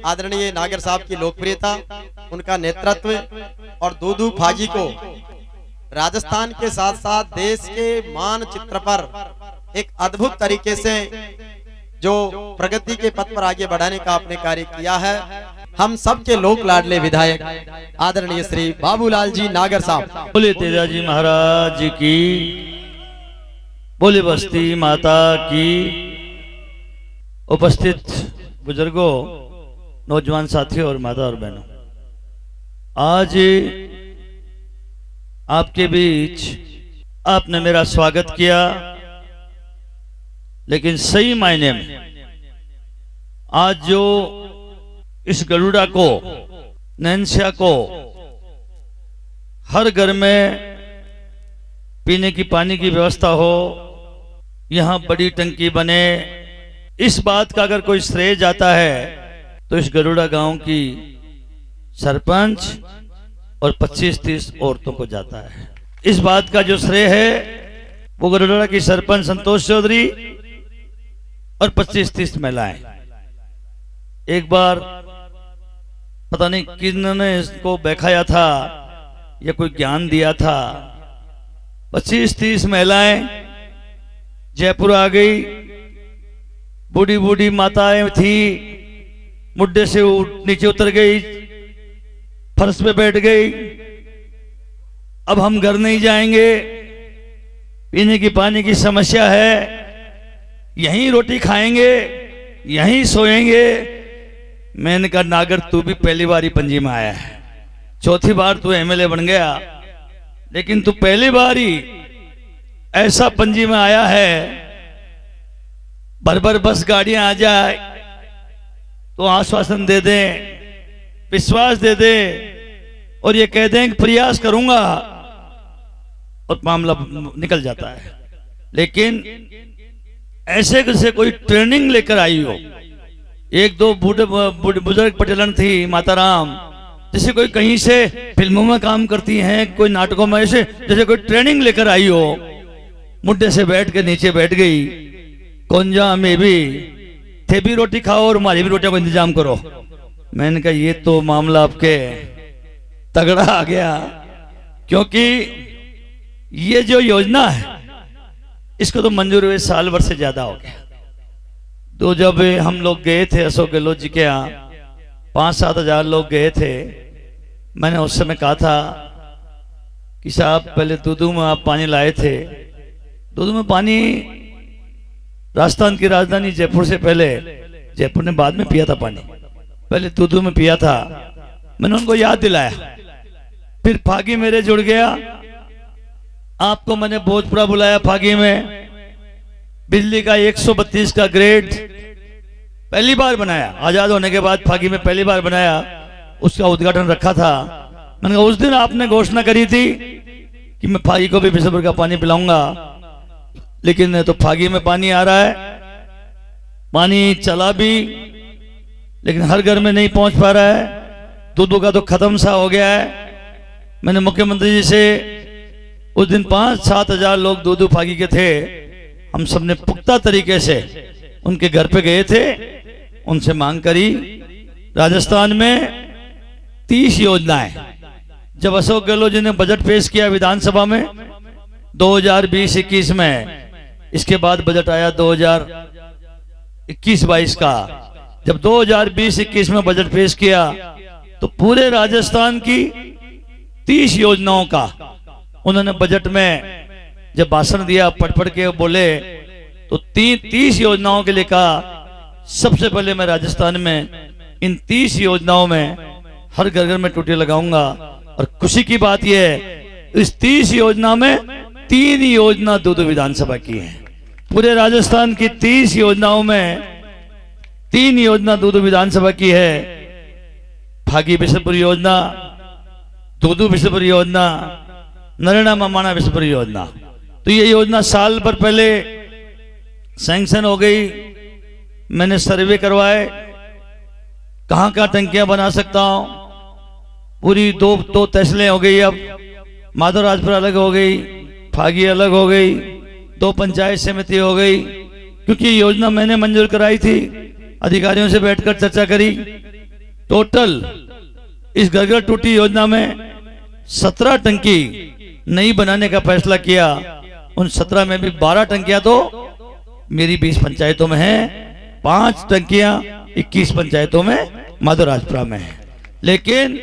आदरणीय नागर साहब की लोकप्रियता, उनका नेतृत्व और दूदू फागी को राजस्थान के साथ साथ देश के मानचित्र पर एक अद्भुत तरीके से जो प्रगति के पथ पर आगे बढ़ाने का आपने कार्य किया है। हम सबके लोक लाडले विधायक आदरणीय श्री बाबूलाल जी नागर साहब। बोले तेजाजी महाराज की, बोले बस्ती माता की। उपस्थित बुजुर्गों, नौजवान साथियों और माता और बहनों, आज आपके बीच आपने मेरा स्वागत किया, लेकिन सही मायने में आज जो इस गरुड़ा को, नैन्सिया को हर घर में पीने की पानी की व्यवस्था हो, यहाँ बड़ी टंकी बने, इस बात का अगर कोई श्रेय जाता है तो इस गरुड़ा गांव की सरपंच और 25-30 औरतों को जाता है। इस बात का जो श्रेय है वो गरुड़ा की सरपंच संतोष चौधरी और 25-30 महिलाएं। एक बार पता नहीं किन्होंने इसको बैठाया था या कोई ज्ञान दिया था, 25-30 महिलाएं जयपुर आ गई। बूढ़ी बूढ़ी माताएं थी, मुड्डे से नीचे उतर गई, फर्श पे बैठ गई। अब हम घर नहीं जाएंगे, पीने की पानी की समस्या है, यहीं रोटी खाएंगे, यहीं सोएंगे। मैंने कहा नागर तू भी पहली बार ही पंजी में आया है, चौथी बार तू एमएलए बन गया, लेकिन तू पहली बार ही ऐसा पंजी में आया है। भर बस गाड़ियां आ जाए तो आश्वासन दे दें, विश्वास दे दें और ये कह दें कि प्रयास करूंगा और मामला निकल जाता है। लेकिन ऐसे से कोई ट्रेनिंग लेकर आई हो, एक दो बूढ़े बुजुर्ग पटेलन थी माताराम, जैसे कोई कहीं से फिल्मों में काम करती हैं, कोई नाटकों में, ऐसे जैसे कोई ट्रेनिंग लेकर आई हो, मुड्डे से बैठ के नीचे बैठ गई। कौंजा में भी थे भी रोटी खाओ और हमारी भी रोटियों का इंतजाम करो। मैंने कहा ये तो मामला आपके तगड़ा आ गया, क्योंकि ये जो योजना है इसको तो मंजूर हुए साल भर से ज्यादा हो गया। तो जब हम लोग गए थे अशोक गहलोत जी के यहाँ, 5-7 हजार लोग गए थे। मैंने उस समय कहा था कि साहब पहले दूदू में आप पानी लाए थे, दूदू में पानी राजस्थान की राजधानी जयपुर से पहले, जयपुर ने बाद में पिया था पानी, पहले दूदू में पिया था। मैंने उनको याद दिलाया। फिर फागी मेरे जुड़ गया, आपको मैंने भोजपुरा बुलाया फागी में, बिजली का 132 का ग्रेड पहली बार बनाया, आजाद होने के बाद फागी में पहली बार बनाया, उसका उद्घाटन रखा था। मैंने कहा उस दिन आपने घोषणा करी थी कि मैं फागी को भी बिसपुर का पानी पिलाऊंगा, लेकिन तो फागी में पानी आ रहा है, पानी चला भी लेकिन हर घर में नहीं पहुंच पा रहा है, दूध का तो खत्म सा हो गया है। मैंने मुख्यमंत्री जी से उस दिन 5-7 हजार लोग दूध फागी के थे, हम सबने पुख्ता तरीके से उनके घर पे गए थे, उनसे मांग करी। राजस्थान में 30 योजनाएं, जब अशोक गहलोत जी ने बजट पेश किया विधानसभा में 2020-21 में, इसके बाद बजट आया 2021-22 का। जब 2020-21 में बजट पेश किया तो पूरे राजस्थान की 30 योजनाओं का उन्होंने बजट में जब भाषण दिया, पढ़ के बोले तो 30 योजनाओं के लिए कहा सबसे पहले मैं राजस्थान में इन 30 योजनाओं में हर घर घर में टूटी लगाऊंगा। और खुशी की बात यह है इस 30 योजना में 3 योजना दूदू विधानसभा की है। पूरे राजस्थान की 30 योजनाओं में 3 योजना दूदू विधानसभा की है। फागी बिसपुर योजना, दूदू बिसपुर योजना, नरेना मामाना बिसपुर योजना। तो ये योजना साल भर पहले सैंक्शन हो गई। मैंने सर्वे करवाए, कहाँ कहाँ टंकियां बना सकता हूं। पूरी दो तहसीलें हो गई, अब माधवराजपुर अलग हो गई, फागी अलग हो गई, 2 पंचायत समिति हो गई, क्योंकि योजना मैंने मंजूर कराई थी। अधिकारियों से बैठकर चर्चा करी, टोटल इस घर घर टूटी योजना में 17 टंकी नई बनाने का फैसला किया। उन 17 में भी 12 टंकियां तो मेरी 20 पंचायतों में है, 5 टंकियां 21 पंचायतों में माधोराजपुरा में है। लेकिन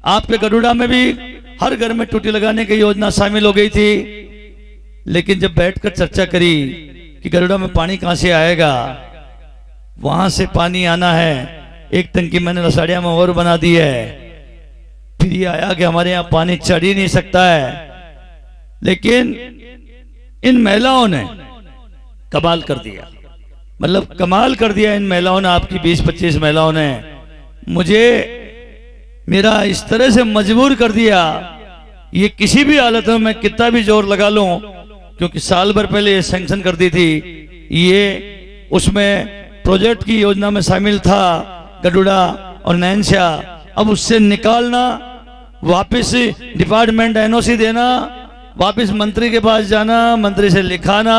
आपके गरुड़ा में भी हर घर में टूटी लगाने की योजना शामिल हो गई थी। लेकिन जब बैठकर चर्चा करी कि गरुड़ा में पानी कहां से आएगा, वहां से पानी आना है, एक टंकी मैंने लसाड़िया में और बना दी है। फिर ये आया कि हमारे यहाँ पानी चढ़ ही नहीं सकता है। लेकिन इन महिलाओं ने कमाल कर दिया, मतलब कमाल कर दिया इन महिलाओं ने, आपकी 20-25 महिलाओं ने मुझे मेरा इस तरह से मजबूर कर दिया। ये किसी भी हालत में मैं कितना भी जोर लगा लूं, क्योंकि साल भर पहले ये सैंक्शन कर दी थी, ये उसमें प्रोजेक्ट की योजना में शामिल था गरुड़ा और नैनशा। अब उससे निकालना, वापस डिपार्टमेंट एनओसी देना, वापस मंत्री के पास जाना, मंत्री से लिखाना।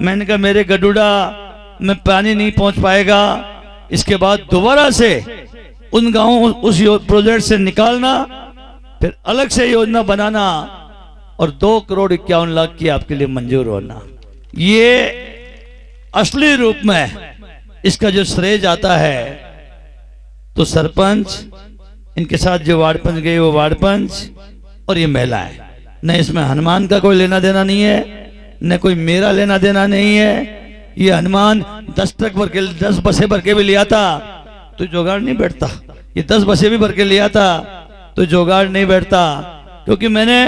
मैंने कहा मेरे गरुड़ा में पानी नहीं पहुंच पाएगा। इसके बाद दोबारा से उन गांवों उस प्रोजेक्ट से निकालना, फिर अलग से योजना बनाना और 2,51,00,000 की आपके लिए मंजूर होना। ये असली रूप में इसका जो श्रेय जाता है तो सरपंच, इनके साथ जो वार्ड पंच गए वो वार्ड पंच और ये महिलाएं। न इसमें हनुमान का कोई लेना देना नहीं है, न कोई मेरा लेना देना नहीं है। ये हनुमान 10 ट्रक भर के, 10 बसें भर के भी लिया था तो जुगाड़ नहीं बैठता। ये 10 बसें भी भर के लिया था तो जुगाड़ नहीं बैठता। क्योंकि मैंने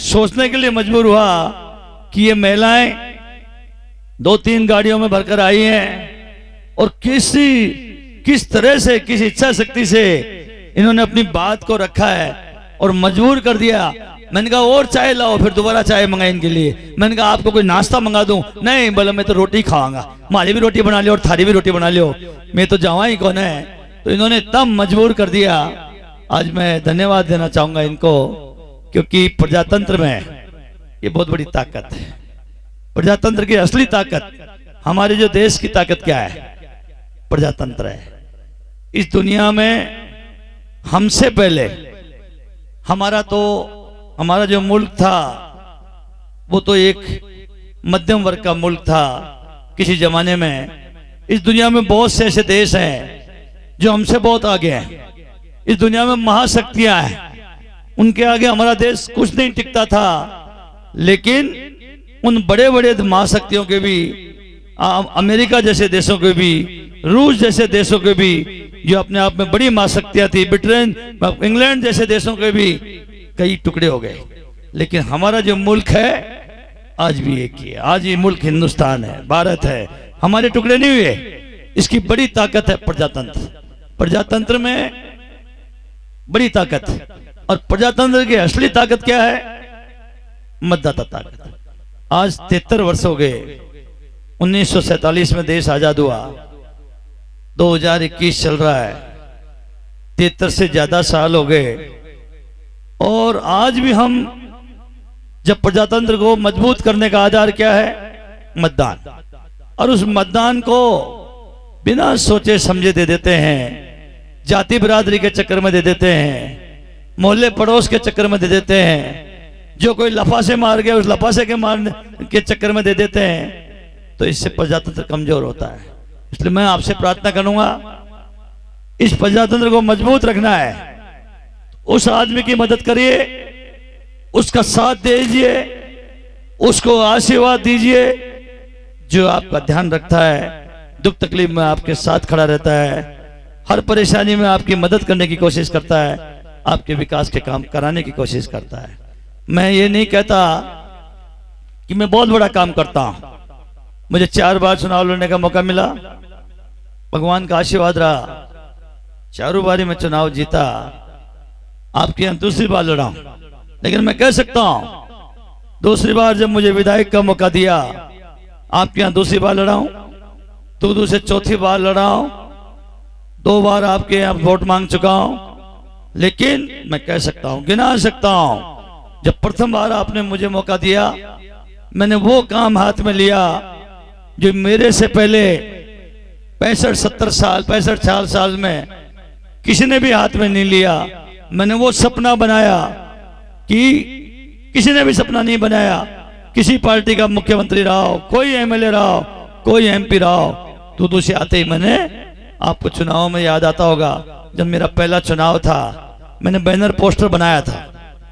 सोचने के लिए मजबूर हुआ कि ये महिलाएं 2-3 गाड़ियों में भरकर आई हैं और किस तरह से, किस इच्छा शक्ति से इन्होंने अपनी बात को रखा है और मजबूर कर दिया। मैंने कहा और चाय लाओ, फिर दोबारा चाय मंगाई इनके लिए। मैंने कहा आपको कोई नाश्ता मंगा दूं? नहीं, बोला मैं तो रोटी खाऊंगा। माली भी रोटी बना लियो और थाली भी रोटी बना लियो, मैं तो जावा ही कौन है। तो इन्होंने तब मजबूर कर दिया। आज मैं धन्यवाद देना चाहूंगा इनको, क्योंकि प्रजातंत्र में ये बहुत बड़ी ताकत है। प्रजातंत्र की असली ताकत, हमारे जो देश की ताकत क्या है? प्रजातंत्र है। इस दुनिया में हमसे पहले हमारा जो मुल्क था वो तो एक मध्यम वर्ग का मुल्क था किसी जमाने में। इस दुनिया में बहुत से ऐसे देश हैं जो हमसे बहुत आगे हैं। इस दुनिया में महाशक्तियां हैं, उनके आगे हमारा देश कुछ नहीं टिकता था। लेकिन उन बड़े बड़े महाशक्तियों के भी, अमेरिका जैसे देशों के भी, रूस जैसे देशों के भी, जो अपने आप में बड़ी महाशक्तियां थी, ब्रिटेन, इंग्लैंड जैसे देशों के भी कई टुकड़े हो गए। लेकिन हमारा जो मुल्क है आज भी एक ही है। आज ये मुल्क हिंदुस्तान है, भारत है, हमारे टुकड़े नहीं हुए। इसकी बड़ी ताकत है प्रजातंत्र। प्रजातंत्र में बड़ी ताकत, और प्रजातंत्र की असली ताकत क्या है? मतदाता ताकत। आज 73 वर्ष हो गए। 1947 में देश आजाद हुआ, 2021 चल रहा है, 73 से ज्यादा साल हो गए। और आज भी हम जब प्रजातंत्र को मजबूत करने का आधार क्या है? मतदान। और उस मतदान को बिना सोचे समझे दे देते हैं, जाति बिरादरी के चक्कर में दे देते हैं, मोहल्ले पड़ोस के चक्कर में दे देते हैं, जो कोई लफासे मार गया उस लफासे के मारने के चक्कर में दे देते हैं। तो इससे प्रजातंत्र कमजोर होता है। इसलिए मैं आपसे प्रार्थना करूंगा, इस प्रजातंत्र को मजबूत रखना है। उस आदमी की मदद करिए, उसका साथ दीजिए, उसको आशीर्वाद दीजिए जो आपका ध्यान रखता है, दुख तकलीफ में आपके साथ खड़ा रहता है, हर परेशानी में आपकी मदद करने की कोशिश करता है, आपके विकास के काम कराने की कोशिश करता है। मैं ये नहीं कहता कि मैं बहुत बड़ा काम करता हूं। मुझे 4 बार चुनाव लड़ने का मौका मिला, भगवान का आशीर्वाद रहा, चारों बारी में चुनाव जीता। आपके यहाँ दूसरी बार लड़ा हूं, लेकिन मैं कह सकता हूं दूसरी बार जब मुझे विधायक का मौका दिया, आपके यहाँ दूसरी बार लड़ा हूं, तो से चौथी बार लड़ा हूं, 2 बार आपके यहाँ वोट मांग चुका हूं। लेकिन मैं कह सकता हूं, गिना सकता हूं, जब प्रथम बार आपने मुझे मौका दिया, मैंने वो काम हाथ में लिया जो मेरे से पहले 65-70 साल 65 साल में किसी ने भी हाथ में नहीं लिया। मैंने वो सपना बनाया कि किसी ने भी सपना नहीं बनाया किसी पार्टी का मुख्यमंत्री रहा हो, कोई एमएलए रहा हो, कोई एमपी रहा हो। दूदू से आते ही मैंने, आपको चुनाव में याद आता होगा, जब मेरा पहला चुनाव था मैंने बैनर पोस्टर बनाया था,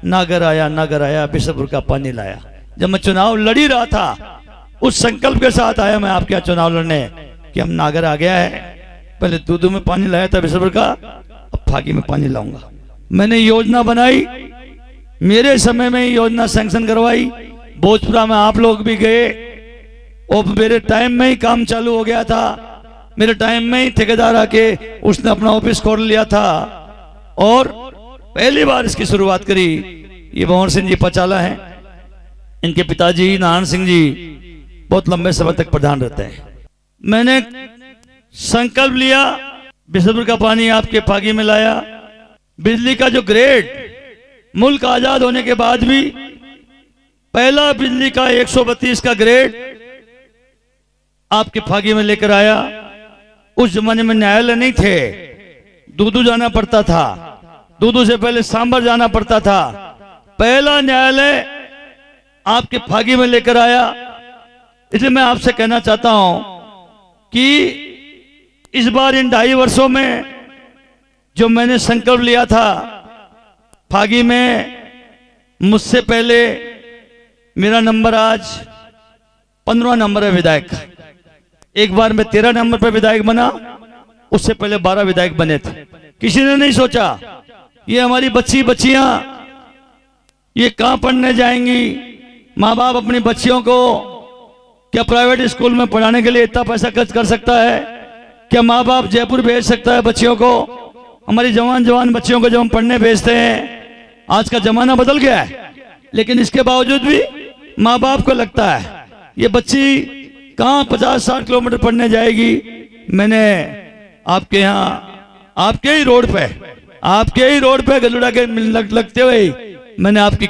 नागर आया बिशनपुर का पानी लाया। जब मैं चुनाव लड़ी रहा था उस संकल्प के साथ आया मैं आपके यहाँ चुनाव लड़ने कि हम नागर आ गया है, पहले दूदू में पानी लाया था बिशनपुर का, अब फागी में पानी लाऊंगा। मैंने योजना बनाई, मेरे समय में ही योजना सैंक्शन करवाई। भोजपुरा में आप लोग भी गए और मेरे टाइम में ही काम चालू हो गया था। मेरे टाइम में ही ठेकेदार आके उसने अपना ऑफिस खोल लिया था और पहली बार इसकी शुरुआत करी। ये भंवर सिंह जी पचाला हैं, इनके पिताजी नारायण सिंह जी बहुत लंबे समय तक प्रधान रहते हैं। मैंने संकल्प लिया, बिशनपुर का पानी आपके फागी में लाया। बिजली का जो ग्रेड मुल्क आजाद होने के बाद भी पहला बिजली का 132 का ग्रेड आपके फागी में लेकर आया। उस जमाने में न्यायालय नहीं थे, दूदू जाना पड़ता था, दूदू से पहले सांबर जाना पड़ता था। पहला न्यायालय आपके फागी में लेकर आया। इसलिए मैं आपसे कहना चाहता हूं कि इस बार इन 2.5 वर्षों में जो मैंने संकल्प लिया था, फागी में मुझसे पहले मेरा नंबर आज 15वां नंबर है विधायक का। एक बार मैं 13 नंबर पर विधायक बना, उससे पहले 12 विधायक बने थे। किसी ने नहीं सोचा ये हमारी बच्चियां ये कहां पढ़ने जाएंगी। माँ बाप अपनी बच्चियों को क्या प्राइवेट स्कूल में पढ़ाने के लिए इतना पैसा खर्च कर सकता है? क्या माँ बाप जयपुर भेज सकता है बच्चियों को? हमारी जवान बच्चियों को जब हम पढ़ने भेजते हैं, आज का जमाना बदल गया है, लेकिन इसके बावजूद भी माँ बाप को लगता है ये बच्ची कहाँ 50-60 किलोमीटर पढ़ने जाएगी। मैंने आपके यहाँ आपके ही रोड पे गलुड़ा के लगते हुए मैंने आपकी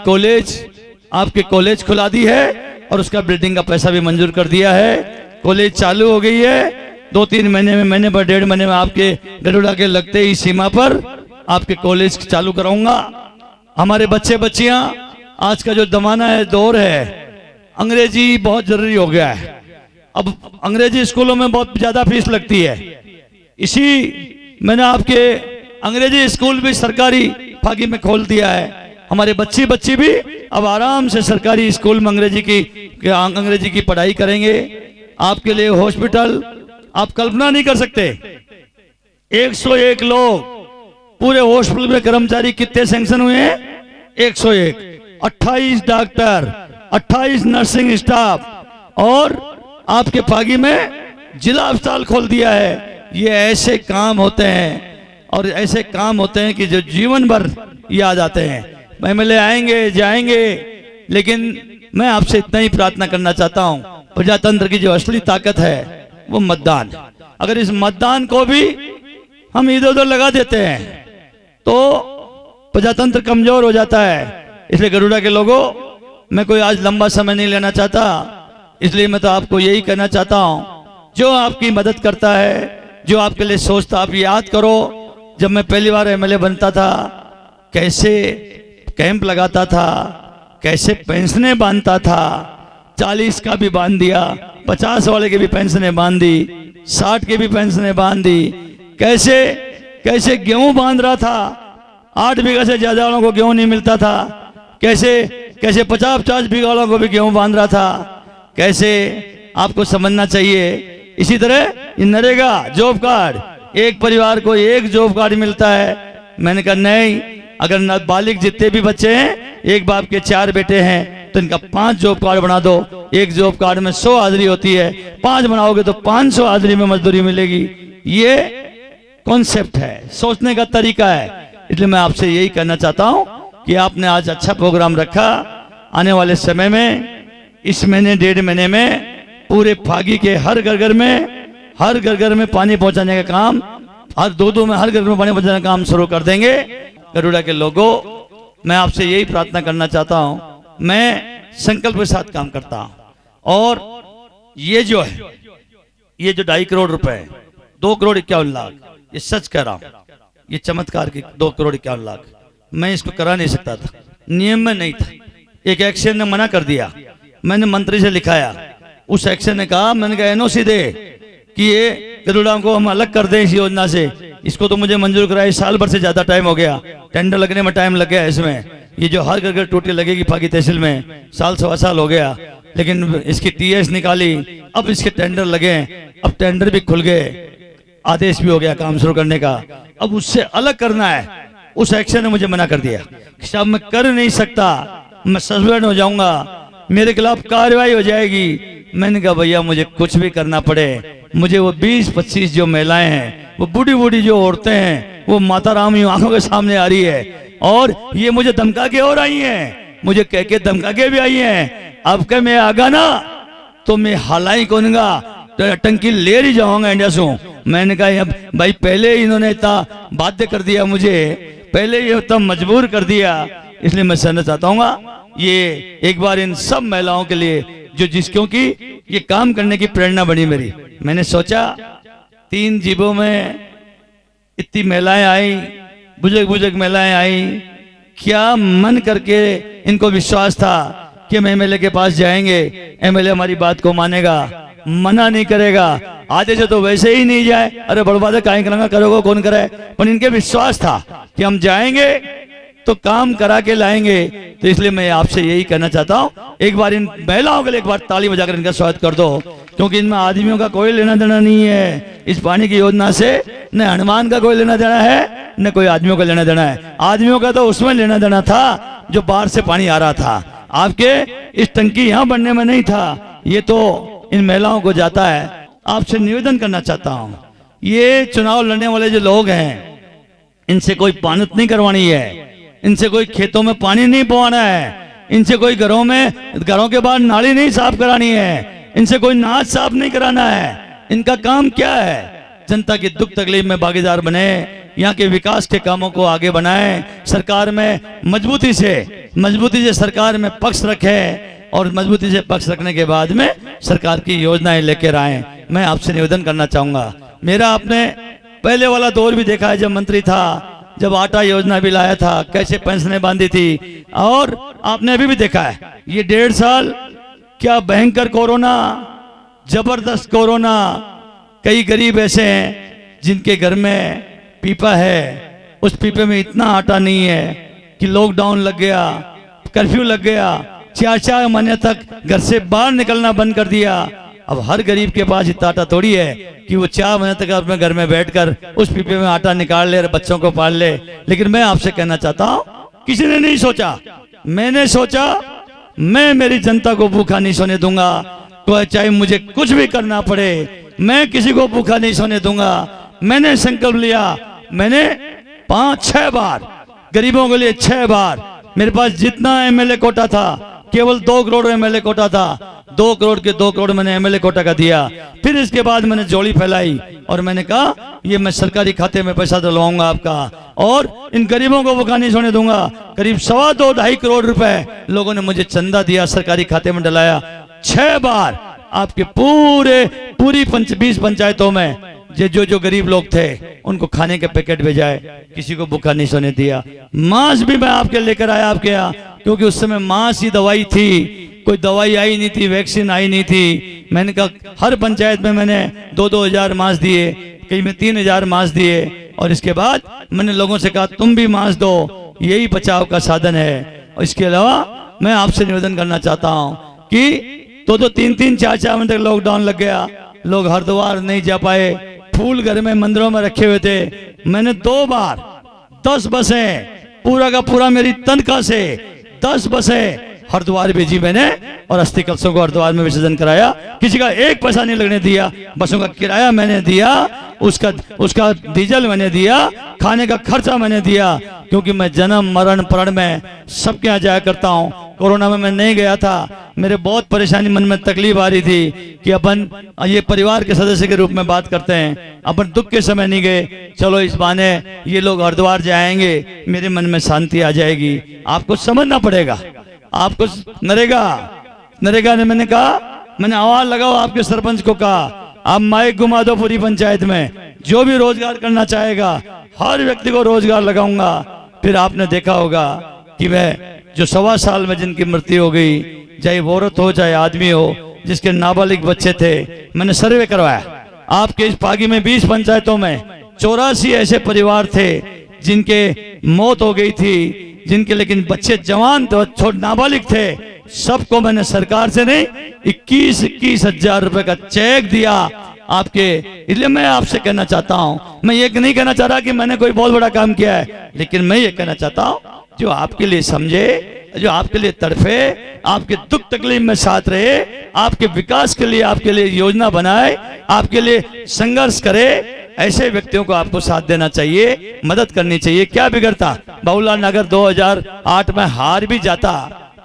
कॉलेज खुला दी है और उसका बिल्डिंग का पैसा भी मंजूर कर दिया है। कॉलेज चालू हो गई है। 2-3 महीने में 1.5 महीने में आपके गरुड़ा के लगते ही सीमा पर आपके कॉलेज चालू कराऊंगा। हमारे बच्चियां, आज का जो जमाना है, दौर है, अंग्रेजी बहुत जरूरी हो गया है। अब अंग्रेजी स्कूलों में बहुत ज्यादा फीस लगती है। इसी मैंने आपके अंग्रेजी स्कूल भी सरकारी फागी में खोल दिया है। हमारे बच्ची भी अब आराम से सरकारी स्कूल में अंग्रेजी की पढ़ाई करेंगे। आपके लिए हॉस्पिटल आप कल्पना नहीं कर सकते, 101 लोग पूरे हॉस्पिटल में कर्मचारी कितने सैंक्शन हुए हैं? 101, 28 डॉक्टर, 28 नर्सिंग स्टाफ और आपके फागी में जिला अस्पताल खोल दिया है। ये ऐसे काम होते हैं और ऐसे काम होते हैं कि जो जीवन भर याद आते हैं। एमएलए आएंगे जाएंगे, लेकिन मैं आपसे इतना ही प्रार्थना करना चाहता हूं, प्रजातंत्र की जो असली ताकत है वो मतदान। अगर इस मतदान को भी हम इधर उधर लगा देते हैं तो प्रजातंत्र कमजोर हो जाता है। इसलिए गरुड़ा के लोगों, मैं कोई आज लंबा समय नहीं लेना चाहता, इसलिए मैं तो आपको यही कहना चाहता हूं, जो आपकी मदद करता है, जो आपके लिए सोचता, आप याद करो जब मैं पहली बार एमएलए बनता था, कैसे कैंप लगाता था, कैसे पेंशनें बांधता था। 40 का भी बांध दिया, 50 वाले के भी पेंशनें बांध दी, 60 के भी पेंशनें बांध दी। कैसे गेहूं बांध रहा था, 8 बीघा से ज्यादा वालों को गेहूं नहीं मिलता था। कैसे 50-50 बीघा वालों को भी गेहूं बांध रहा था। कैसे आपको समझना चाहिए। इसी तरह नरेगा जॉब कार्ड, एक परिवार को 1 जॉब कार्ड मिलता है। मैंने कहा नहीं, अगर नाबालिग जितने भी बच्चे हैं, एक बाप के 4 बेटे हैं, तो इनका 5 जॉब कार्ड बना दो। एक जॉब कार्ड में 100 हाजिरी होती है, 5 बनाओगे तो 500 हाजिरी में मजदूरी मिलेगी। ये कॉन्सेप्ट है, सोचने का तरीका है। इसलिए मैं आपसे यही कहना चाहता हूं कि आपने आज अच्छा प्रोग्राम रखा। आने वाले समय में, इस महीने 1.5 महीने में पूरे फागी के हर घर में पानी पहुंचाने का काम, हर 2 में हर घर में पानी पहुंचाने का काम शुरू कर देंगे। गरुड़ा के लोगों, मैं आपसे यही प्रार्थना करना चाहता हूं। मैं संकल्प के साथ काम करता हूं और ये जो 2.5 करोड़ रुपए, 2 करोड़ 51 लाख, ये सच कह रहा हूं। ये चमत्कार की 2 करोड़ 51 लाख, मैं इसको करा नहीं सकता था, नियम में नहीं था। एक एक्शन ने मना कर दिया, मैंने मंत्री से लिखाया, उस एक्शन ने कहा, मैंने कहा एनओसी दे कि ये गरुड़ा को हम अलग कर दें इस योजना से। इसको तो मुझे मंजूर कराए साल भर से ज्यादा टाइम हो गया, टेंडर लगने में टाइम लग गया इसमें। ये जो हर घर टोटी लगेगी फागी तहसील में, साल सवा साल हो गया, लेकिन इसकी टीएस निकाली, अब इसके टेंडर लगे, अब टेंडर भी खुल गए, आदेश भी हो गया काम शुरू करने का, अब उससे अलग करना है। उस एक्शन ने मुझे मना कर दिया कि साहब मैं कर नहीं सकता, मैं सस्पेंड हो जाऊंगा, मेरे खिलाफ कार्रवाई हो जाएगी। मैंने कहा भैया मुझे कुछ भी करना पड़े, मुझे वो 20-25 जो महिलाएं हैं, वो बूढ़ी बूढ़ी जो औरतें हैं, वो माता राम आंखों के सामने आ रही है, और ये मुझे धमका के और आई हैं, मुझे कह के धमका के भी आई हैं। अब के मैं आगा ना तो मैं हालाई करूंगा, तो टंकी ले ही जाऊंगा इंडिया से। मैंने कहा अब भाई पहले इन्होंने इतना बाध्य कर दिया मुझे, पहले ये इतना मजबूर कर दिया, इसलिए मैं सहना चाहता हूँ ये एक बार इन सब महिलाओं के लिए जो क्योंकि ये काम करने की प्रेरणा बनी मेरी। मैंने सोचा 3 जीवों में इतनी महिलाएं आई, बुजुर्ग महिलाएं आई, क्या मन करके इनको विश्वास था कि हम एमएलए के पास जाएंगे, एमएलए हमारी बात को मानेगा, मना नहीं करेगा। आधे से तो वैसे ही नहीं जाए, अरे बड़बाद काहे करांगा, करोगे कौन करे, पर इनके विश्वास था कि हम जाएंगे तो काम करा के लाएंगे। तो इसलिए मैं आपसे यही कहना चाहता हूँ, एक बार इन महिलाओं के लिए एक बार ताली बजाकर इनका स्वागत कर दो, क्योंकि इनमें आदमियों का कोई लेना देना नहीं है। इस पानी की योजना से न हनुमान का कोई लेना देना है, न कोई आदमियों का लेना देना है। आदमियों का तो उसमें लेना देना था जो बाहर से पानी आ रहा था, आपके इस टंकी यहाँ बनने में नहीं था। ये तो इन महिलाओं को जाता है। आपसे निवेदन करना चाहता हूँ, ये चुनाव लड़ने वाले जो लोग हैं, इनसे कोई पानत नहीं करवानी है, इनसे कोई खेतों में पानी नहीं पवाना है, इनसे कोई घरों के बाहर नाली नहीं साफ करानी है, इनसे कोई नाच साफ नहीं कराना है। इनका काम क्या है, जनता की दुख तकलीफ में भागीदार बने, यहाँ के विकास के कामों को आगे बढ़ाएं, सरकार में मजबूती से सरकार में पक्ष रखे, और मजबूती से पक्ष रखने के बाद में सरकार की योजनाएं लेकर आए। मैं आपसे निवेदन करना चाहूंगा, मेरा आपने पहले वाला दौर भी देखा है, जब मंत्री था, जब आटा योजना भी लाया था, कैसे पेंशनें बांधी थी, और आपने अभी भी देखा है ये 1.5 साल क्या भयंकर कोरोना, जबरदस्त कोरोना। कई गरीब ऐसे हैं जिनके घर में पीपा है, उस पीपे में इतना आटा नहीं है कि लॉकडाउन लग गया, कर्फ्यू लग गया, 4 महीने तक घर से बाहर निकलना बंद कर दिया। अब हर गरीब के पास इतना आटा थोड़ी है कि वो 4 महीने तक अपने घर में बैठकर उस पीपे में आटा निकाल ले और बच्चों को पाल ले। लेकिन मैं आपसे कहना चाहता हूँ, किसी ने नहीं सोचा, मैंने सोचा मैं मेरी जनता को भूखा नहीं सोने दूंगा, तो चाहे मुझे कुछ भी करना पड़े, मैं किसी को भूखा नहीं सोने दूंगा। मैंने संकल्प लिया, मैंने 5-6 बार गरीबों के लिए 6 बार, मेरे पास जितना एमएलए कोटा था, केवल 2 करोड़ एमएलए कोटा था, 2 करोड़ के 2 करोड़ मैंने एमएलए कोटा का दिया। फिर इसके बाद मैंने जोड़ी फैलाई और मैंने कहा ये मैं सरकारी खाते में पैसा डलवाऊंगा आपका, और इन गरीबों को भूखा नहीं सोने दूंगा। करीब 2.25 करोड़ रुपए लोगों ने मुझे चंदा दिया, सरकारी खाते में डलाया। 6 बार आपके पूरी 20 पंचायतों में जो गरीब लोग थे उनको खाने के पैकेट भेजाए, किसी को भूखा नहीं सोने दिया। मांस भी मैं आपके लेकर आया आपके यहाँ, क्योंकि उस समय मांस ही दवाई थी, कोई दवाई आई नहीं थी, वैक्सीन आई नहीं थी। मैंने कहा हर पंचायत में मैंने 2-2 हजार मांस दिए, कहीं में 3 हजार मांस दिए, और इसके बाद मैंने लोगों से कहा तुम भी मांस दो, यही बचाव का साधन है। और इसके अलावा मैं आपसे निवेदन करना चाहता हूँ कि 2-2, 3-3, 4-4 महीने तक लॉकडाउन लग गया, लोग हरिद्वार नहीं जा पाए, फूल घर में मंदिरों में रखे हुए थे। मैंने 2 बार 10 बसें पूरा का पूरा मेरी तनख्वाह से 10 बसें हरिद्वार भेजी मैंने, और अस्थि कलशों को हरिद्वार में विसर्जन कराया। किसी का 1 पैसा नहीं लगने दिया, बसों का किराया मैंने दिया, उसका डीजल मैंने दिया, खाने का खर्चा मैंने दिया, क्योंकि मैं जन्म मरण प्रण में सबके यहाँ जाया करता हूँ। कोरोना में मैं नहीं गया था, मेरे बहुत परेशानी, मन में तकलीफ आ रही थी कि अपन ये परिवार के सदस्य के रूप में बात करते हैं, अपन दुख के समय नहीं गए, चलो इस बहाने ये लोग हरिद्वार जाएंगे, मेरे मन में शांति आ जाएगी। आपको समझना पड़ेगा, आपको नरेगा ने मैंने कहा, मैंने आवाज लगाओ, आपके सरपंच को कहा आप माइक घुमा दो पूरी पंचायत में, जो भी रोजगार करना चाहेगा हर व्यक्ति को रोजगार लगाऊंगा। फिर आपने देखा होगा कि वह जो 1.25 साल में जिनकी मृत्यु हो गई, चाहे वो औरत हो चाहे आदमी हो, जिसके नाबालिग बच्चे थे, मैंने सर्वे करवाया। आपके इस पागी में 20 पंचायतों में 84 ऐसे परिवार थे जिनके मौत हो गई थी, जिनके लेकिन बच्चे जवान तो नाबालिग थे। सबको मैंने सरकार से नहीं 21 हजार रुपए का चेक दिया आपके। इसलिए मैं आपसे कहना चाहता हूं, मैं ये नहीं कहना चाह रहा कि मैंने कोई बहुत बड़ा काम किया है, लेकिन मैं ये कहना चाहता हूं जो आपके लिए समझे, जो आपके लिए तड़फे, आपके दुख तकलीफ में साथ रहे, आपके विकास के लिए आपके लिए योजना बनाए, आपके लिए संघर्ष करे, ऐसे व्यक्तियों को आपको साथ देना चाहिए, मदद करनी चाहिए। क्या बिगड़ता? बाबूलाल नगर 2008 में हार भी जाता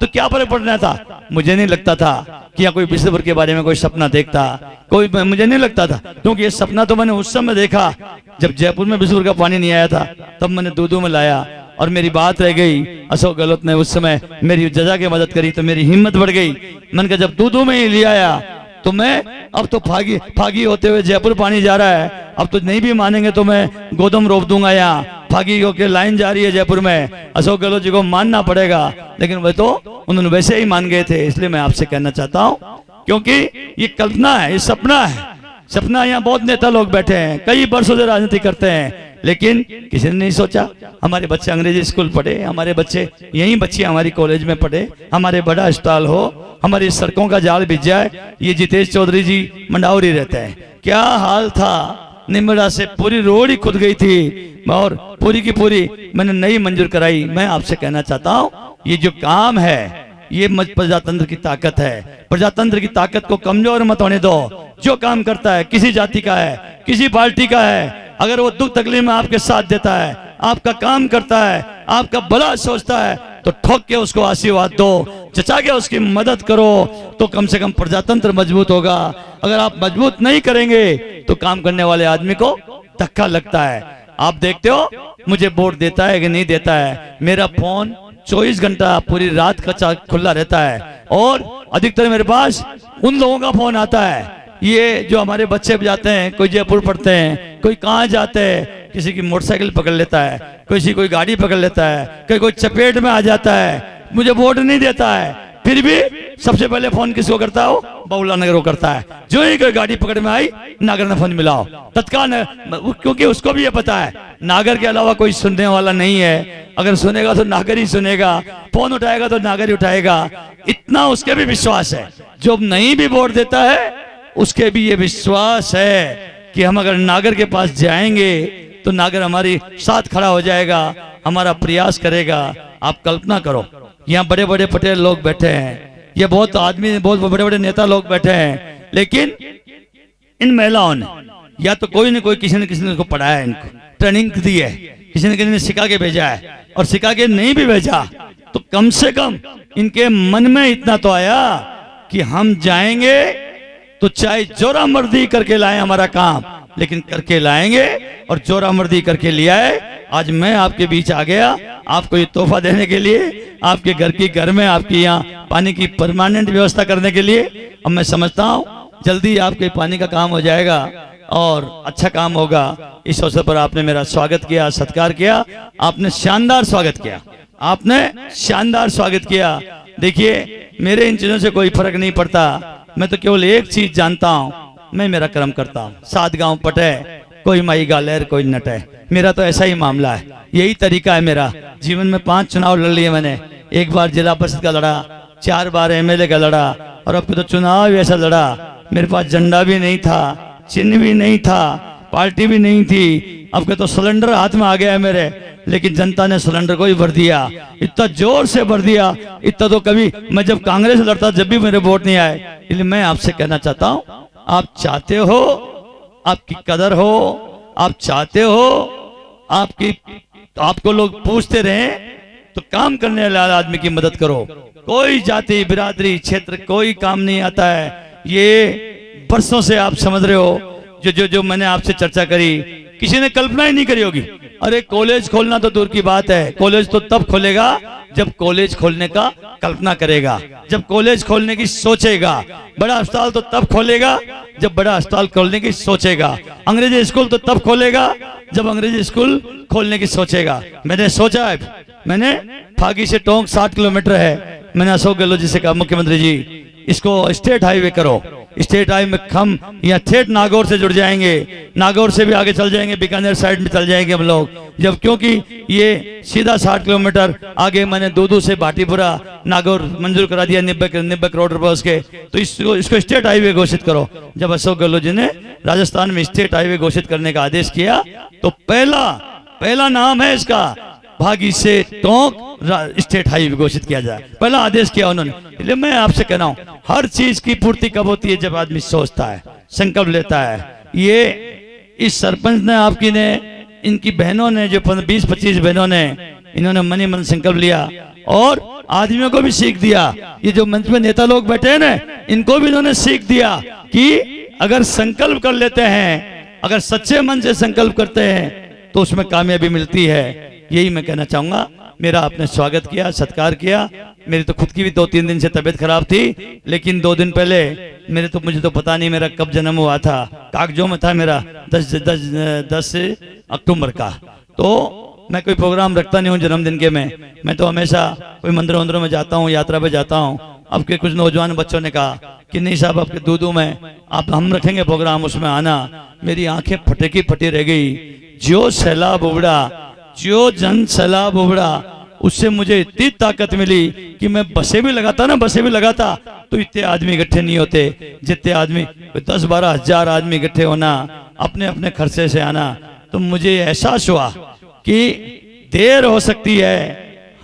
तो क्या फर्क पड़ना था? मुझे नहीं लगता था कि यहाँ कोई बिस्तर के बारे में कोई सपना देखता, कोई मुझे नहीं लगता था, क्योंकि ये सपना तो मैंने उस समय देखा जब जयपुर में बिस्तर का पानी नहीं आया था, तब मैंने दूधू में लाया और मेरी बात रह गई। अशोक गहलोत ने उस समय मेरी जजा की मदद करी तो मेरी हिम्मत बढ़ गई। मैंने कहा जब दूधू में ही ले आया तो मैं अब तो फागी होते हुए जयपुर पानी जा रहा है, अब तो नहीं भी मानेंगे तो मैं गोदम रोप दूंगा। यहाँ फागी होके लाइन जा रही है जयपुर में, अशोक गहलोत जी को मानना पड़ेगा, लेकिन वह तो उन्होंने वैसे ही मान गए थे। इसलिए मैं आपसे कहना चाहता हूँ, क्योंकि ये कल्पना है, ये सपना है। सपना यहाँ बहुत नेता लोग बैठे हैं, कई वर्षों से राजनीति करते हैं, लेकिन किसी ने नहीं सोचा हमारे बच्चे अंग्रेजी स्कूल पढ़े, हमारे बच्चे यही बच्चे हमारी कॉलेज में पढ़े, हमारे बड़ा अस्पताल हो, हमारी सड़कों का जाल बिछ जाए। ये जितेश चौधरी जी मंडावरी रहते हैं, क्या हाल था, निमड़ा से पूरी रोड ही खुद गई थी और पूरी की पूरी मैंने नई मंजूर कराई। मैं आपसे कहना चाहता हूँ ये जो काम है ये प्रजातंत्र की ताकत है। प्रजातंत्र की ताकत को कमजोर मत होने दो। जो काम करता है किसी जाति का है, किसी पार्टी का है, अगर वो दुख तकलीफ में आपके साथ देता है, आपका काम करता है, आपका भला सोचता है, तो ठोक के उसको आशीर्वाद दो, चचा के उसकी मदद करो, तो कम से कम प्रजातंत्र मजबूत होगा। अगर आप मजबूत नहीं करेंगे तो काम करने वाले आदमी को धक्का लगता है। आप देखते हो मुझे वोट देता है कि नहीं देता है, मेरा फोन 24 घंटा पूरी रात का खुला रहता है और अधिकतर मेरे पास उन लोगों का फोन आता है, ये जो हमारे बच्चे जाते हैं, कोई जयपुर पढ़ते हैं, कोई कहाँ जाते हैं, किसी की मोटरसाइकिल पकड़ लेता है, किसी कोई गाड़ी पकड़ लेता है, कोई चपेट में आ जाता है, मुझे वोट नहीं देता है, फिर भी सबसे पहले फोन किसको करता हो? बाबूलाल नगर को करता है। जो ही कोई गाड़ी पकड़ में आई, नागर ने फोन मिलाओ तत्काल, क्योंकि उसको भी ये पता है नागर के अलावा कोई सुनने वाला नहीं है। अगर सुनेगा तो नागर ही सुनेगा, फोन उठाएगा तो नागर ही उठाएगा। इतना उसके भी विश्वास है। जो नहीं भी वोट देता है उसके भी ये विश्वास है कि हम अगर नागर के पास जाएंगे तो नागर हमारी साथ खड़ा हो जाएगा, हमारा प्रयास करेगा। आप कल्पना करो, यहाँ बड़े बड़े पटेल लोग बैठे हैं, ये बहुत आदमी, बहुत बड़े बड़े नेता लोग बैठे हैं, लेकिन इन महिलाओं ने या तो कोई न कोई किसी ने इसको पढ़ाया है, इनको ट्रेनिंग दी है, किसी ने सिखा के भेजा है, और सिखा के नहीं भी भेजा तो कम से कम इनके मन में इतना तो आया कि हम जाएंगे तो चाहे जोरा मर्दी करके लाए हमारा काम, लेकिन करके लाएंगे, और जोरा मर्दी करके लिया है। आज मैं आपके बीच आ गया आपको ये तोहफा देने के लिए, आपके घर में आपकी यहाँ पानी की परमानेंट व्यवस्था करने के लिए। अब मैं समझता हूँ जल्दी आपके पानी का काम हो जाएगा और अच्छा काम होगा। इस अवसर पर आपने मेरा स्वागत किया, सत्कार किया, आपने शानदार स्वागत किया, आपने शानदार स्वागत किया। देखिए मेरे इन चीजों से कोई फर्क नहीं पड़ता, मैं तो केवल एक चीज जानता हूँ, मैं मेरा कर्म करता हूँ। 7 गांव पटे, कोई माई गालेर कोई नटे, मेरा तो ऐसा ही मामला है, यही तरीका है मेरा। जीवन में 5 चुनाव लड़ लिए मैंने, 1 बार जिला परिषद का लड़ा, 4 बार एमएलए का लड़ा, और अब तो चुनाव ऐसा लड़ा मेरे पास झंडा भी नहीं था, चिन्ह भी नहीं था, पार्टी भी नहीं थी। अब के तो सिलेंडर हाथ में आ गया है मेरे, लेकिन जनता ने सिलेंडर को ही भर दिया, इतना जोर से भर दिया, इतना तो कभी मैं जब कांग्रेस लड़ता जब भी मेरे वोट नहीं आए। इसलिए मैं आपसे कहना चाहता हूँ, आप चाहते हो आपकी कदर हो, आप चाहते हो आपको लोग पूछते रहे, तो काम करने वाले आदमी की मदद करो। कोई जाति बिरादरी क्षेत्र कोई काम नहीं आता है। ये बरसों से आप समझ रहे हो, जो मैंने आपसे चर्चा करी, किसी ने कल्पना ही नहीं करी होगी। अरे कॉलेज खोलना तो दूर की बात है, कॉलेज तो तब खोलेगा जब कॉलेज खोलने का कल्पना करेगा, जब कॉलेज खोलने की सोचेगा। बड़ा अस्पताल तो तब खोलेगा जब बड़ा अस्पताल खोलने की सोचेगा। अंग्रेजी स्कूल तो तब खोलेगा जब अंग्रेजी स्कूल खोलने की सोचेगा। मैंने सोचा है, मैंने फागी से टोंक 60 किलोमीटर है। मैंने अशोक गहलोत जी से कहा, मुख्यमंत्री जी इसको स्टेट हाईवे करो। स्टेट हाईवे में हम यहाँ ठेठ नागौर से जुड़ जाएंगे, नागौर से भी आगे चल जाएंगे, बीकानेर साइड में चल जाएंगे हम लोग। जब क्योंकि ये सीधा 60 किलोमीटर आगे मैंने दूदू से भाटीपुरा नागौर मंजूर करा दिया 90 करोड़ रुपए उसके, तो इसको स्टेट हाईवे घोषित करो। जब अशोक गहलोत जी ने राजस्थान में स्टेट हाईवे घोषित करने का आदेश किया तो पहला नाम है इसका भागी से टोंक स्टेट हाईवे घोषित किया जाए, पहला आदेश किया उन्होंने। इसलिए मैं आपसे कह रहा हूं, हर चीज की पूर्ति कब होती है? जब आदमी सोचता है, संकल्प लेता है। ये इस सरपंच ने, आपकी ने, इनकी बहनों ने, जो 20-25 बहनों ने, इन्होंने मनी मन संकल्प लिया और आदमियों को भी सीख दिया। ये जो मंच में नेता लोग बैठे हैं ना, इनको भी इन्होंने सीख दिया कि अगर संकल्प कर लेते हैं, अगर सच्चे मन से संकल्प करते हैं तो उसमें कामयाबी मिलती है। यही मैं कहना चाहूंगा। मेरा आपने स्वागत किया, सत्कार किया। मेरी तो खुद की भी 2-3 दिन से तबीयत खराब थी, लेकिन 2 दिन पहले मुझे तो पता नहीं मेरा कब जन्म हुआ था, कागजों में था मेरा 10 अक्टूबर का। तो मैं कोई प्रोग्राम रखता नहीं हूँ जन्मदिन के में। मैं तो हमेशा कोई मंदिरों में जाता हूँ, यात्रा पे जाता हूँ। अब के कुछ नौजवान बच्चों ने कहा कि नहीं साहब, आपके दूदू में हम रखेंगे प्रोग्राम, उसमें आना। मेरी आंखें फटी रह गई। जो सैलाब उबड़ा, जो जन सैलाब उबड़ा, उससे मुझे इतनी ताकत मिली कि मैं बसें भी लगाता तो इतने आदमी इकट्ठे नहीं होते जितने आदमी, 10-12 हजार आदमी इकट्ठे होना, अपने अपने खर्चे से आना। तो मुझे एहसास हुआ कि देर हो सकती है,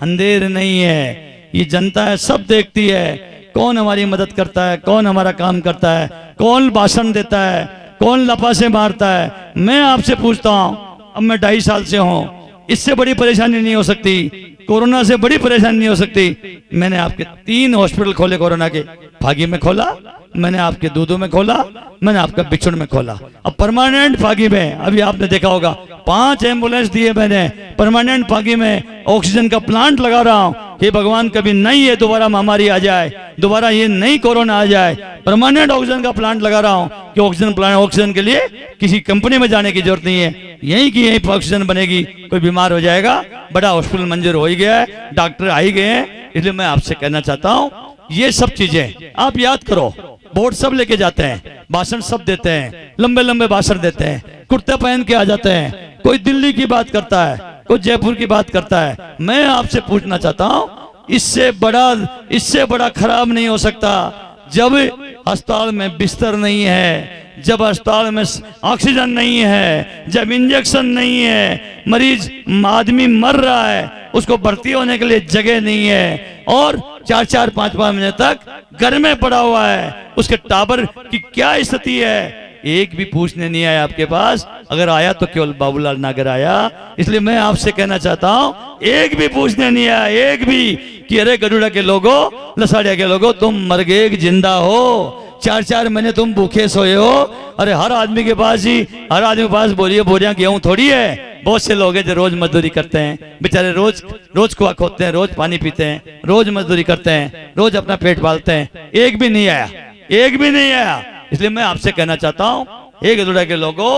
अंधेर नहीं है। ये जनता है, सब देखती है कौन हमारी मदद करता है, कौन हमारा काम करता है, कौन भाषण देता है, कौन लपासे मारता है। मैं आपसे पूछता हूँ, अब मैं 2.5 साल से हूँ, इससे बड़ी परेशानी नहीं हो सकती, कोरोना से बड़ी परेशानी नहीं हो सकती। मैंने आपके 3 हॉस्पिटल खोले, कोरोना के फागी में खोला, मैंने आपके दूदू में खोला, मैंने आपका बिछुड़ में खोला। अब परमानेंट फागी में अभी आपने देखा होगा 5 एम्बुलेंस दिए मैंने परमानेंट फागी में। ऑक्सीजन का प्लांट लगा रहा हूँ कि भगवान कभी नहीं ये दोबारा महामारी आ जाए, दोबारा ये नई कोरोना आ जाए। परमानेंट ऑक्सीजन का प्लांट लगा रहा हूँ कि ऑक्सीजन के लिए किसी कंपनी में जाने की जरूरत नहीं है, यहीं की यहीं ऑक्सीजन बनेगी। कोई बीमार हो जाएगा, बड़ा हॉस्पिटल मंजूर हो ही गया है, डॉक्टर आ ही गए हैं। इसलिए मैं आपसे कहना चाहता हूँ, ये सब चीजें आप याद करो। बोर्ड सब लेके जाते हैं, भाषण सब देते हैं, लंबे भाषण देते हैं, कुर्ता पहन के आ जाते हैं। कोई दिल्ली की बात करता है, कोई जयपुर की बात करता है। मैं आपसे पूछना चाहता हूँ, इससे बड़ा खराब नहीं हो सकता जब अस्पताल में बिस्तर नहीं है, जब अस्पताल में ऑक्सीजन नहीं है, जब इंजेक्शन नहीं है, मरीज आदमी मर रहा है, उसको भर्ती होने के लिए जगह नहीं है और 4-4, 5-5 महीने तक घर में पड़ा हुआ है। उसके टावर की क्या स्थिति है, एक भी पूछने नहीं आया आपके पास। अगर आया तो केवल बाबूलाल नागर आया। इसलिए मैं आपसे कहना चाहता हूँ, एक भी पूछने नहीं आया, एक भी कि अरे गरुड़ा के लोगो, लसाड़िया के लोगो, तुम मर गए कि जिंदा हो, 4-4 महीने तुम भूखे सोए हो। अरे हर आदमी के पास बोरियां गेहूं थोड़ी है। बहुत से लोग हैं जो रोज मजदूरी करते हैं, बेचारे रोज कुआ खोदते हैं, रोज पानी पीते हैं, रोज मजदूरी करते हैं, रोज अपना पेट पालते हैं। एक भी नहीं आया। इसलिए मैं आपसे कहना चाहता हूँ, हे गरुड़ा के लोगों,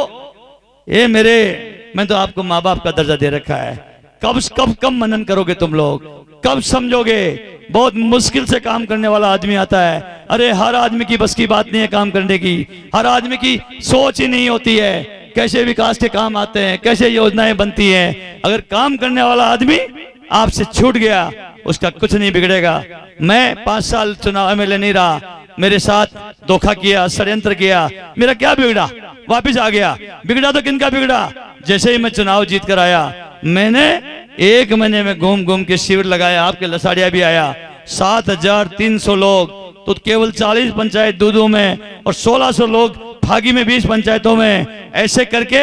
मैं तो आपको माँ बाप का दर्जा दे रखा है। कब मनन करोगे तुम लोग, कब समझोगे? बहुत मुश्किल से काम करने वाला आदमी आता है। अरे हर आदमी की बस की बात नहीं है काम करने की, हर आदमी की सोच ही नहीं होती है कैसे विकास के काम आते हैं, कैसे योजनाएं बनती हैं। अगर काम करने वाला आदमी आपसे छूट गया, उसका कुछ नहीं बिगड़ेगा। मैं 5 साल चुनाव में नहीं रहा, मेरे साथ धोखा किया, षड्यंत्र किया, मेरा क्या बिगड़ा? वापिस आ गया। बिगड़ा तो किनका बिगड़ा? जैसे ही मैं चुनाव जीत कर आया, मैंने 1 महीने में घूम के शिविर लगाया। आपके लसाड़िया भी आया, 7,300 लोग तो केवल 40 पंचायत दूदू में और 1,600 लोग फागी में 20 पंचायतों में। ऐसे करके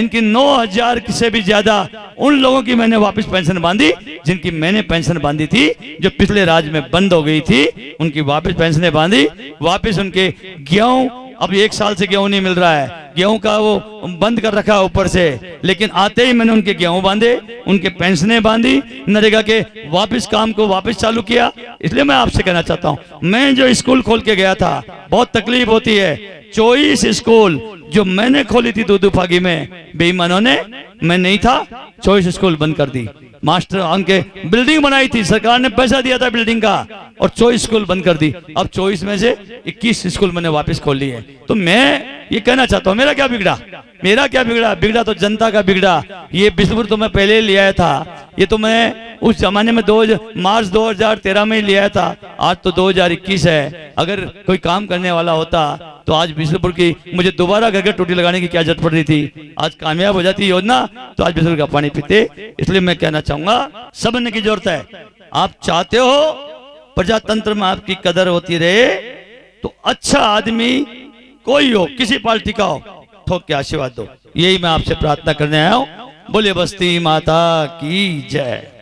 इनकी 9,000 से भी ज्यादा उन लोगों की मैंने वापस पेंशन बांधी, जिनकी मैंने पेंशन बांधी थी, जो पिछले राज में बंद हो गई थी, उनकी वापस पेंशनें बांधी। वापस उनके गेहूं अब 1 साल से गेहूं नहीं मिल रहा है, गेहूं का वो बंद कर रखा है ऊपर से, लेकिन आते ही मैंने उनके गेहूं बांधे, उनके पेंशनें बांधी, नरेगा के वापस काम को वापस चालू किया। इसलिए मैं आपसे कहना चाहता हूं, मैं जो स्कूल खोल के गया था, बहुत तकलीफ होती है, 24 स्कूल जो मैंने खोली थी दूधू फागी में, बेईमानों ने, मैं नहीं था, 24 स्कूल बंद कर दी। मास्टर उनके बिल्डिंग बनाई थी, सरकार ने पैसा दिया था बिल्डिंग का, और 24 स्कूल बंद कर दी। अब 24 में से 21 स्कूल मैंने वापस खोल लिए। तो मैं ये कहना चाहता हूँ, मेरा क्या बिगड़ा, मेरा क्या बिगड़ा, बिगड़ा तो जनता का बिगड़ा। ये बिस्कुट तो मैं पहले ही ले आया था, ये तो मैं उस जमाने में मार्च 2013 में ही ले आया था, आज तो 2021 है। अगर कोई काम करने वाला होता तो आज बिस्कुट की मुझे दोबारा घर टूटी लगाने की क्या जरूरत पड़ रही थी। आज कामयाब हो जाती योजना तो आज बिस्कुट का पानी पीते। इसलिए मैं कहना चाहूंगा, समझने की जरूरत है। आप चाहते हो प्रजातंत्र में आपकी कदर होती रहे, तो अच्छा आदमी कोई हो, किसी पार्टी का हो, ठोक के आशीर्वाद दो। यही मैं आपसे प्रार्थना करने आया हूं। बोले बस्ती माता की जय।